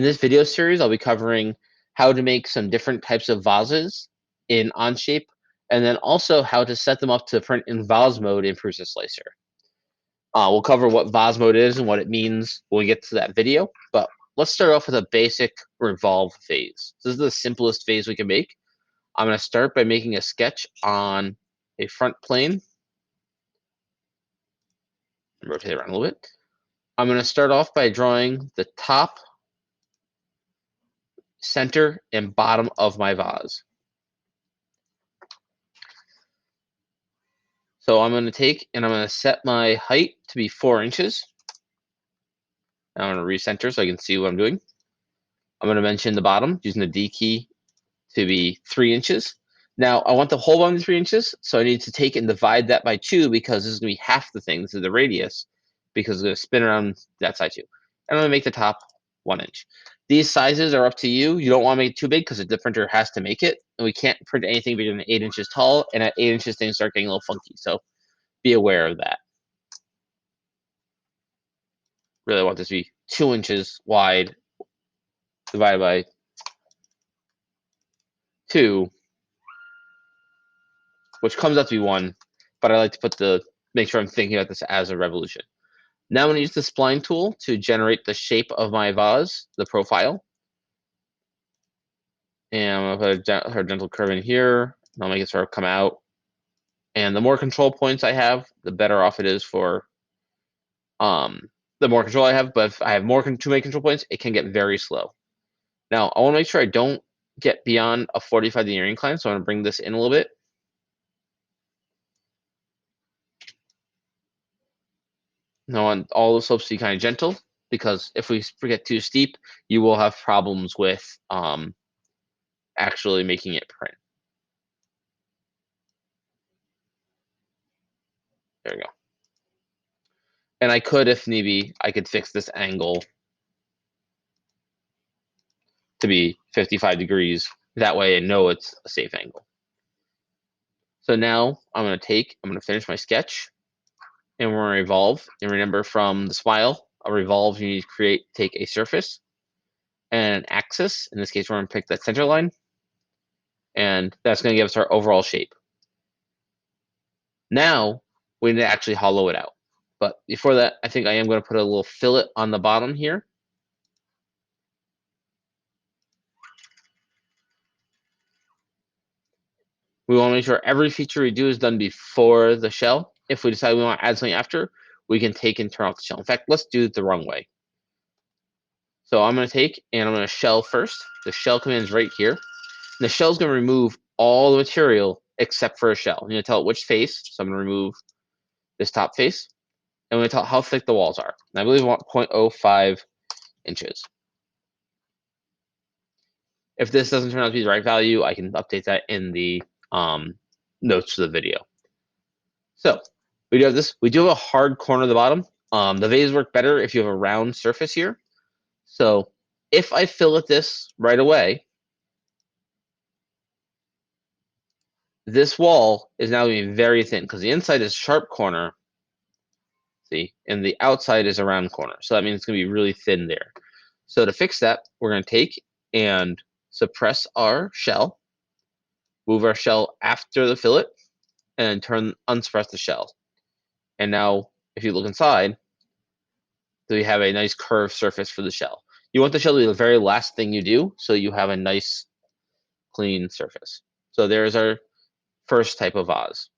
In this video series, I'll be covering how to make some different types of vases in Onshape, and then also how to set them up to print in vase mode in Prusa Slicer. We'll cover what vase mode is and what it means when we get to that video, but let's start off with a basic Revolve vase. This is the simplest vase we can make. I'm going to start by making a sketch on a front plane. Rotate it around a little bit. I'm going to start off by drawing the top, center, and bottom of my vase. So I'm going to take and I'm going to set my height to be 4 inches. I'm going to recenter so I can see what I'm doing. I'm going to mention the bottom using the D key to be 3 inches. Now I want the whole bottom to be 3 inches, so I need to take and divide that by 2 because this is going to be half the thing. This is the radius because it's going to spin around that side too. And I'm going to make the top 1 inch. These sizes are up to you. You don't want to make it too big because the printer has to make it. And we can't print anything bigger than 8 inches tall. And at 8 inches, things start getting a little funky. So be aware of that. Really want this to be 2 inches wide divided by 2, which comes out to be 1. But I like to make sure I'm thinking about this as a revolution. Now I'm going to use the spline tool to generate the shape of my vase, the profile. And I'm going to put a horizontal curve in here. I'll make it sort of come out. And the more control points I have, the better off it is for the more control I have. But if I have too many control points, it can get very slow. Now, I want to make sure I don't get beyond a 45-degree incline, so I'm going to bring this in a little bit. Now, I want all the slopes to be kind of gentle, because if we get too steep, you will have problems with actually making it print. There we go. And I could, if need be, I could fix this angle to be 55 degrees. That way I know it's a safe angle. So now I'm going to finish my sketch, and we're going to revolve. And remember, from the smile, a revolve, you need to take a surface and an axis. In this case, we're going to pick that center line, and that's going to give us our overall shape. Now we need to actually hollow it out. But before that, I think I am going to put a little fillet on the bottom here. We want to make sure every feature we do is done before the shell. If we decide we want to add something after, we can take and turn off the shell. In fact, let's do it the wrong way. So I'm going to take and I'm going to shell first. The shell command is right here. And the shell is going to remove all the material except for a shell. I'm going to tell it which face. So I'm going to remove this top face. And I'm going to tell it how thick the walls are. And I believe I want 0.05 inches. If this doesn't turn out to be the right value, I can update that in the notes to the video. So we do have this. We do have a hard corner at the bottom. The vase work better if you have a round surface here. So if I fillet this right away, this wall is now going to be very thin because the inside is sharp corner, see, and the outside is a round corner. So that means it's going to be really thin there. So to fix that, we're going to take and suppress our shell, move our shell after the fillet, and unsuppress the shell. And now, if you look inside, we have a nice curved surface for the shell. You want the shell to be the very last thing you do, so you have a nice, clean surface. So there's our first type of vase.